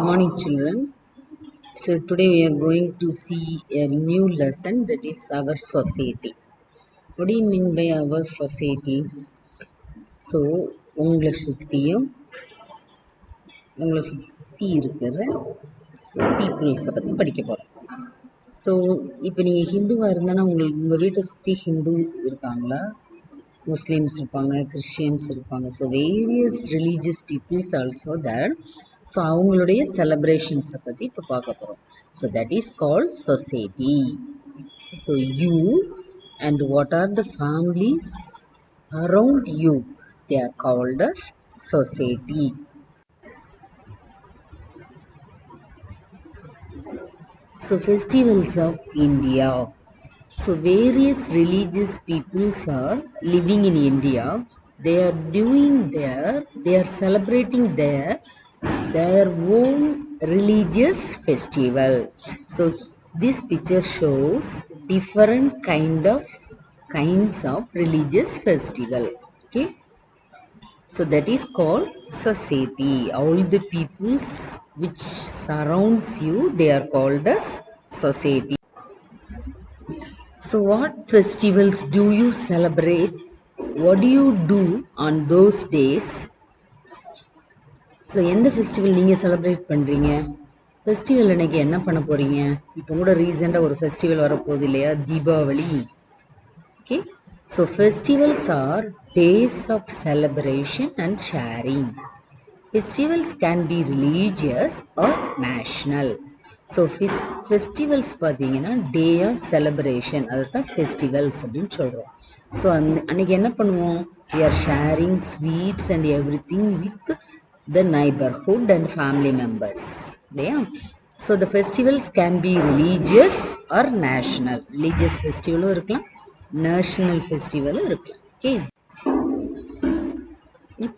Morning, children. So today we are going to see a new lesson, that is our society. What do you mean by our society? So உங்களை சுற்றியும் உங்களை சுற்றி இருக்கிற பீப்புள்ஸை பற்றி படிக்க போகிறோம். ஸோ இப்போ நீங்கள் ஹிந்துவாக இருந்தானா உங்கள் வீட்டை சுற்றி ஹிந்து இருக்காங்களா, முஸ்லீம்ஸ் இருப்பாங்க, கிறிஸ்டியன்ஸ் இருப்பாங்க. So various religious peoples also there. So அவங்களுடைய செலப்ரேஷன்ஸை பற்றி இப்போ பார்க்க போகிறோம். So that is called society. So you and what are the families around you, they are called as society. So festivals of India. So various religious peoples are living in India. They are celebrating their own religious festival. So this picture shows different kinds of religious festival. Okay. So that is called society. All the peoples which surrounds you, they are called as society. So what festivals do you celebrate? What do you do on those days? So எந்த festival நீங்கள் celebrate பண்ணுறீங்க? Festival அன்றைக்கி என்ன பண்ண போகிறீங்க? இப்போ கூட ரீசெண்டாக ஒரு ஃபெஸ்டிவல் வரப்போகுது இல்லையா, Deepavali. Okay, so festivals R days of celebration and sharing. Festivals can be religious or national. So festivals பார்த்தீங்கன்னா டே ஆஃப் செலிப்ரேஷன், அதை தான் ஃபெஸ்டிவல்ஸ் அப்படின்னு சொல்கிறோம். ஸோ அன்றைக்கி என்ன பண்ணுவோம்? we are sharing sweets and everything with the neighborhood and family members இல்லையா. So the festivals can be religious or national. religious ஃபெஸ்டிவலும் இருக்கலாம், நேஷனல் ஃபெஸ்டிவலும் இருக்கலாம். ஓகே,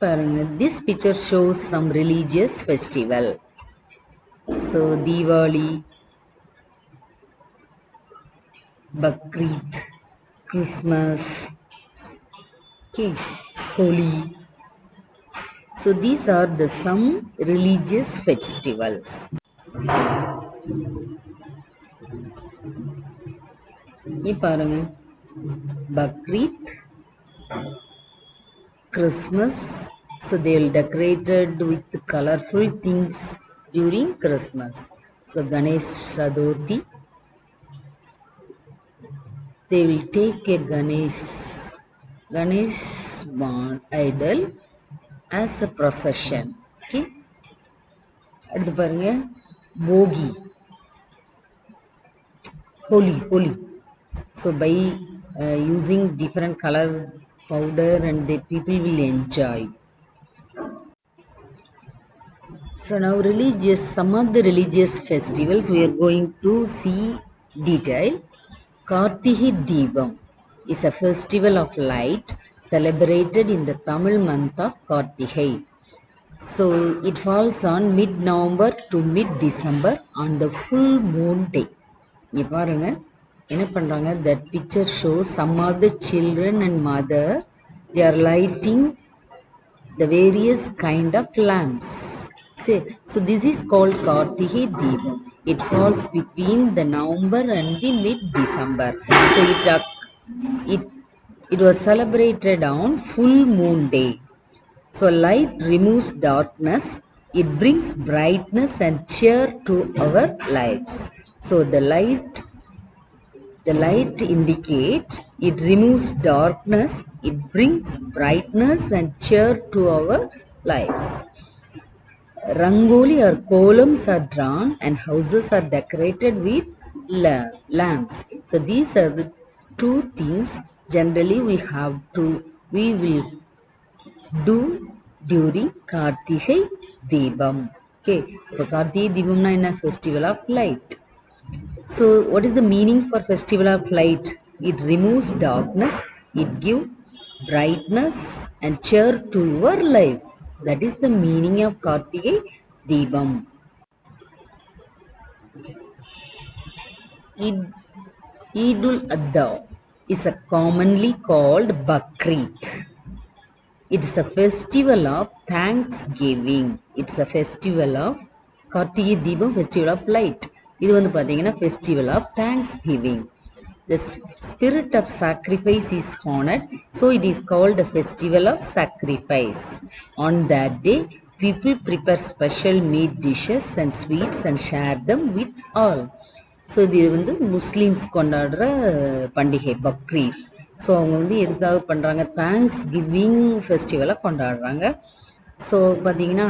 பாருங்க, this picture shows some religious festival. So Diwali, Bakrid, Christmas, okay, Holi. So these are the some religious festivals. பாருங்க, Bakrid, Christmas. So they will decorated with colorful things during Christmas. So Ganesh Chaturthi, they will take a Ganesh idol as a procession. Okay, அடுத்து பாருங்க, Bogi, Holi. So by using different color powder and the people will enjoy. So now some of the religious festivals we are going to see detail. Kartigai Deepam is a festival of light celebrated in the Tamil month of Kartigai. So it falls on mid-November to mid-December on the full moon day. இங்க பாருங்க என்ன பண்றாங்க, that picture shows some of the children and mother, they are lighting the various kind of lamps. So this is called Kartigai Deepam. It falls between the November and the mid-December. So it was celebrated on full moon day. So light removes darkness, it brings brightness and cheer to our lives. So the light indicate it removes darkness, it brings brightness and cheer to our lives. Rangoli or columns are drawn and houses are decorated with lamps. So these are the two things generally we will do during Kartigai Deepam. Okay, so Kartigai Deepam is a festival of light. So what is the meaning for festival of light? It removes darkness, it gives brightness and cheer to your life. That is the meaning of Kartigai Deepam. Eidul Adha is commonly called Bakrid. It is a festival of thanksgiving. It's a festival of Karthigai Deepam festival of light. இது வந்து பார்த்தீங்கன்னா festival of Thanksgiving. The spirit of sacrifice is honored, so it is called a festival of sacrifice. On that day, people prepare special meat dishes and sweets and share them with all. So இது வந்து Muslims கொண்டாடுற பண்டிகை Bakrid. So அவங்க வந்து எதுக்காக பண்ணுறாங்க, thanks giving ஃபெஸ்டிவலாக கொண்டாடுறாங்க. So பார்த்தீங்கன்னா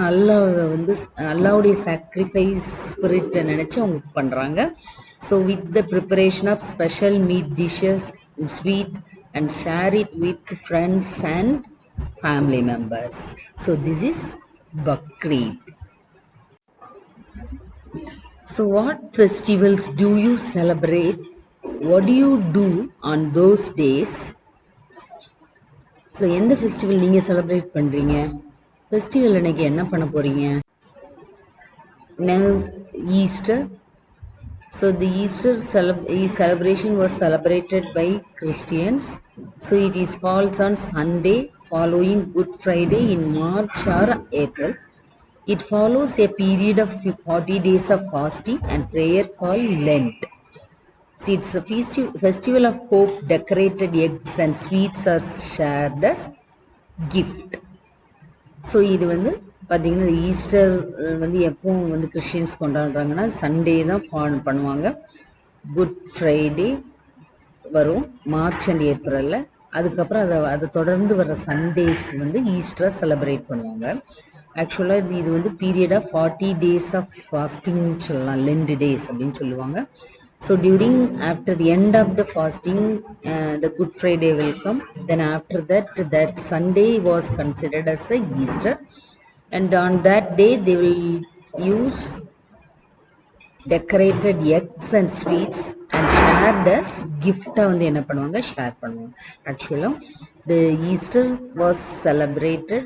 வந்து அல்லாவுடைய சாக்ரிஃபைஸ் ஸ்பிரிட்டை நினச்சி அவங்க பண்ணுறாங்க. So with the preparation of special meat dishes and sweet and share it with friends and family members. So this is Bakrid. So what festivals do you celebrate? What do you do on those days? So எந்த festival நீங்கள் celebrate பண்ணுறீங்க? Festival அன்னைக்கு என்ன பண்ண போகிறீங்க? Easter. So the Easter celebration was celebrated by Christians. So it is falls on Sunday following Good Friday in March or April. It follows a period of 40 days of fasting and prayer called Lent. So it's a festival of hope. Decorated eggs and sweets are shared as gift. So இது வந்து பார்த்திங்கன்னா Easter வந்து எப்போ வந்து Christians கொண்டாடுறாங்கன்னா Sunday தான் பண்ணுவாங்க. Good Friday வரும் March and ஏப்ரலில். அதுக்கப்புறம் அதை தொடர்ந்து வர சண்டேஸ் வந்து ஈஸ்டராக செலிப்ரேட் பண்ணுவாங்க. ஆக்சுவலாக இது வந்து பீரியட் ஆஃப் 40 days ஆஃப் ஃபாஸ்டிங்னு சொல்லலாம், லெண்ட் டேஸ் அப்படின்னு சொல்லுவாங்க. So after the end of the fasting, the Good Friday will come. Then after that Sunday was considered as a Easter, and on that day they will use decorated eggs and sweets and shared as gift. வந்து என்ன பண்ணுவாங்க, share பண்ணுவாங்க. Actually, the Easter was celebrated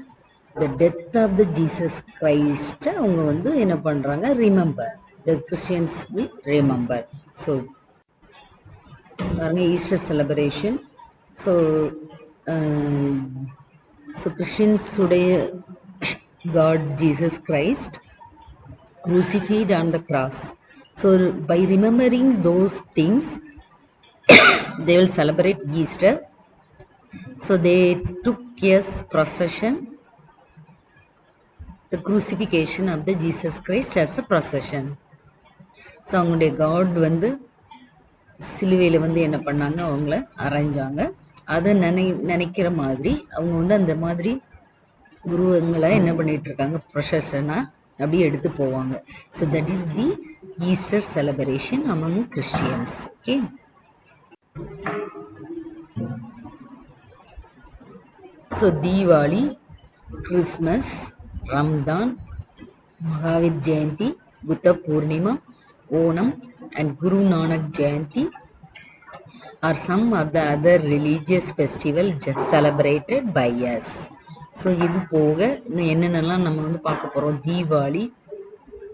the death of the Jesus Christ. அவங்க வந்து என்ன பண்றாங்க, remember. The Christians will remember. So Easter celebration. So Christians உடைய God Jesus Christ crucified on the cross. So by remembering those things they will celebrate Easter. So they took a procession, the crucifixion of the Jesus Christ as a procession. So அவங்களுடைய God வந்து சிலுவையில் வந்து என்ன பண்ணாங்க, அவங்கள அரைஞ்சாங்க. அதை நினைக்கிற மாதிரி அவங்க வந்து அந்த மாதிரி உருவங்களை என்ன பண்ணிட்டு இருக்காங்க, ப்ரொசஷனாக அப்படியே எடுத்து போவாங்க. So that is the Easter celebration among Christians. Okay. So Deepavali, Christmas, Ramadan, Mahavir Jayanti, Buddha Purnima, Onam and Guru Nanak Jayanti are some of the other religious festivals just celebrated by us. So இது போக இன்னும் என்னென்னலாம் நம்ம வந்து பார்க்க போகிறோம், தீபாவளி,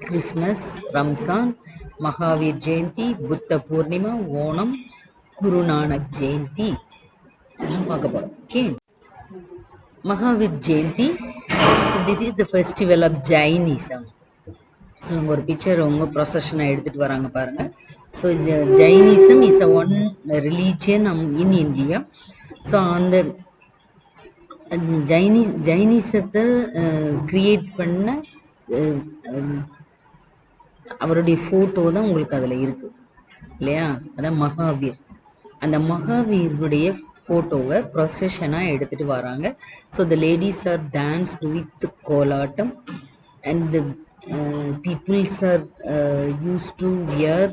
கிறிஸ்மஸ், ரம்சான், மகாவீர் ஜெயந்தி, புத்த பூர்ணிமா, ஓணம், குரு நானக் ஜெயந்தி இதெல்லாம் பார்க்க போகிறோம். Okay. Mahavir Jayanti. So this is the festival of Jainism. So அவங்க ஒரு பிக்சர் அவங்க ப்ரொசஷனாக எடுத்துகிட்டு வராங்க பாருங்கள். ஸோ இந்த Jainism is a one religion in India. So அந்த ஜைனிசத்தை கிரியேட் பண்ண அவருடைய ஃபோட்டோ தான் உங்களுக்கு அதில் இருக்குது இல்லையா, அதான் மகாவீர். அந்த மகாவீருடைய ஃபோட்டோவை ப்ரொசஷனாக எடுத்துகிட்டு வராங்க. So the ladies are danced with Kolattam and the peoples are used to wear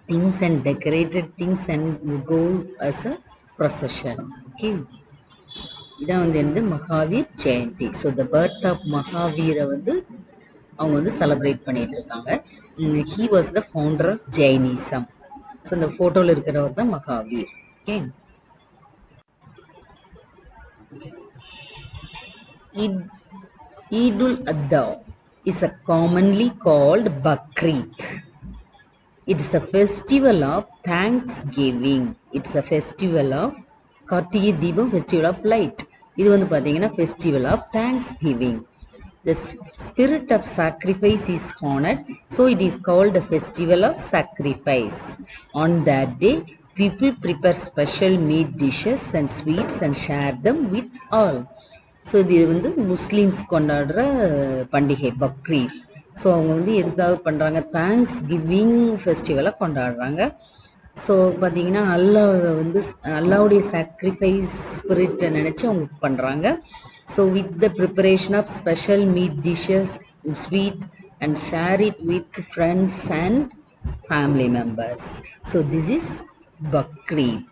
things and decorated things and go as a procession. Okay. இதான் வந்து என்னது, Mahavir Jayanti. So the birth of மகாவீரை வந்து அவங்க வந்து செலிப்ரேட் பண்ணிட்டு இருக்காங்க. He was the founder of Jainism. So இந்த ஃபோட்டோவில் இருக்கிறவர் தான் Mahavir. Okay. Eidul Adha is a commonly called Bakrid. It is a festival of thanksgiving. It's a festival of Karthigai Deepam, festival of light. இது வந்து பார்த்தீங்கன்னா festival of thanksgiving. The spirit of sacrifice is honored, so it is called a festival of sacrifice. On that day, people prepare special meat dishes and sweets and share them with all. So இது வந்து Muslims கொண்டாடுற பண்டிகை Bakrid. So அவங்க வந்து எதுக்காக பண்ணுறாங்க, thanks giving ஃபெஸ்டிவலை கொண்டாடுறாங்க. So பார்த்தீங்கன்னா வந்து அல்லாவுடைய சாக்ரிஃபைஸ் ஸ்பிரிட்டை நினச்சி அவங்க பண்ணுறாங்க. So with the preparation of special meat dishes and sweet and share it with friends and family members. So this is Bakrid.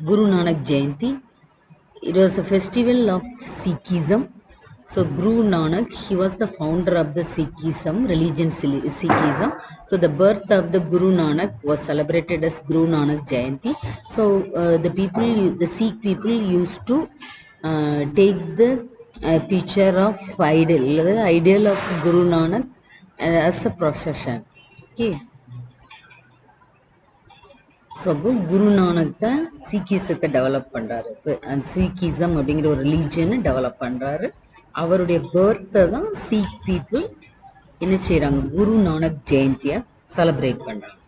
Guru Nanak Jayanti. It was a festival of Sikhism. So Guru Nanak, he was the founder of the Sikhism, religion Sikhism. So the birth of the Guru Nanak was celebrated as Guru Nanak Jayanti. So the Sikh people used to take the picture of idol of Guru Nanak as a procession. Okay. So அப்போ குரு நானக் தான் சீக்கிசத்தை develop பண்ணுறாரு. Sikhism அப்படிங்கிற ஒரு ரிலீஜனை develop பண்ணுறாரு. அவருடைய பர்த்தை தான் seek people என்ன செய்கிறாங்க, குரு நானக் ஜெயந்தியை செலிப்ரேட் பண்ணுறாங்க.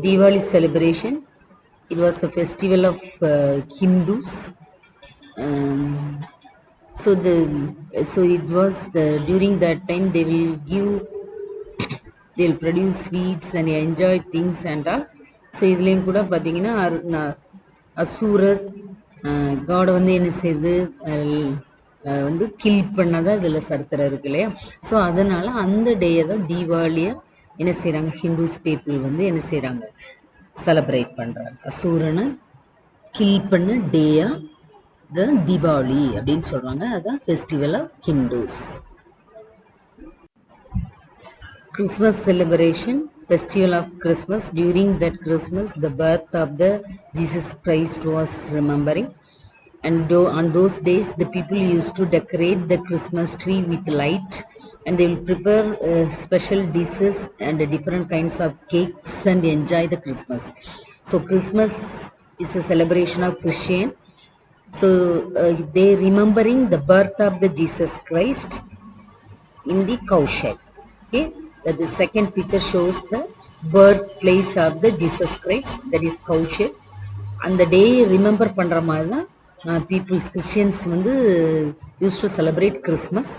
Deepavali celebration, it was the festival of Hindus. So it was during that time they will produce sweets and enjoy things and all. So இதுலேயும் கூட பார்த்தீங்கன்னா அசூரர் காடை வந்து என்ன செய்யுது, வந்து கில் பண்ணதான் இதில் சரித்திரம் இருக்கு இல்லையா. ஸோ அதனால் அந்த டேயை தான் தீபாவளியாக என்ன செய்கிறாங்க, ஹிந்துஸ் பீப்புள் வந்து என்ன செய்கிறாங்க, செலிப்ரேட் பண்ணுறாங்க. அசூரனை கில் பண்ண டேயாக தான் தீபாவளி அப்படின்னு சொல்கிறாங்க. அதுதான் festival of Hindus. Christmas celebration, festival of Christmas. During that Christmas, the birth of the Jesus Christ was remembering, and on those days the people used to decorate the Christmas tree with light, and they will prepare special dishes and different kinds of cakes and enjoy the Christmas. So Christmas is a celebration of Christian. So they remembering the birth of the Jesus Christ in the cowshed. Okay. The second picture shows the birthplace of the Jesus Christ, that is cowshed. அந்த டே remember பண்ணுற மாதிரி தான் peoples Christians வந்து use to celebrate Christmas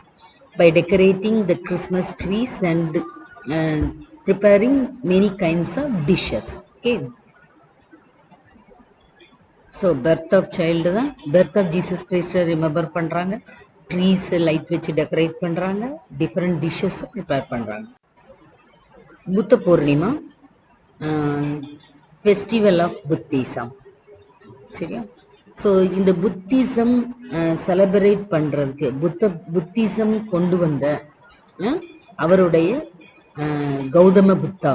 by decorating the Christmas trees and preparing many kinds of dishes. Okay. So birth of child தான், birth of Jesus கிரைஸ்டை remember பண்ணுறாங்க. Trees light வச்சு decorate பண்ணுறாங்க, டிஃப்ரெண்ட் டிஷ்ஷஸும் ப்ரிப்பேர் பண்ணுறாங்க. Buddha Purnima, festival of Buddhism. சரியா. So இந்த Buddhism celebrate பண்ணுறதுக்கு புத்திசம் கொண்டு வந்த அவருடைய கௌதம புத்தா,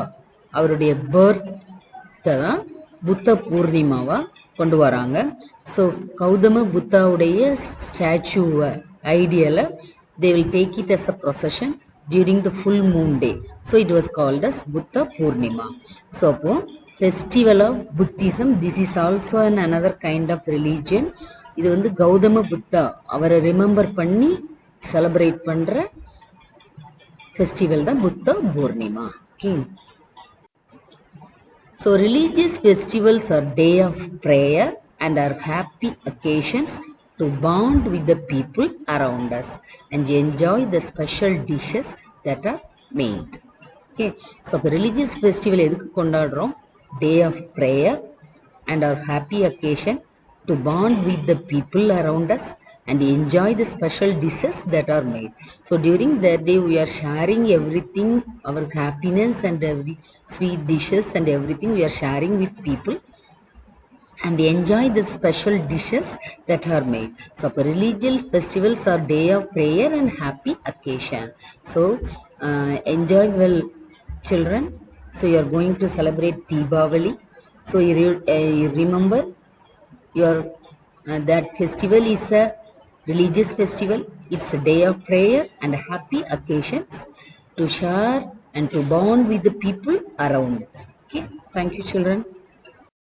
அவருடைய பர்த்தை தான் புத்த பூர்ணிமாவாக கொண்டு வராங்க. ஸோ கௌதம புத்தாவுடைய ஸ்டாச்சுவை ஐடியலை they will take it as a procession during the full moon day. So it was called as Buddha Purnima. So festival of Buddhism, this is also another kind of religion. இது வந்து கௌதம புத்தா அவரை remember பண்ணி celebrate பண்ணுற festival தான் Buddha Purnima. Okay. So religious festivals are day of prayer and are happy occasions to bond with the people around us and enjoy the special dishes that are made. Okay, so அப்போ religious festival எதுக்கு கொண்டாடுறோம்? Day of prayer and our happy occasion to bond with the people around us and enjoy the special dishes that are made. So during that day we are sharing everything, our happiness and every sweet dishes and everything we are sharing with people and enjoy the special dishes that are made. So religious festivals are day of prayer and happy occasion. So enjoy well, children. So you are going to celebrate Deepavali. So you remember your that festival is a religious festival. It's a day of prayer and happy occasions to share and to bond with the people around us. Okay, thank you, children.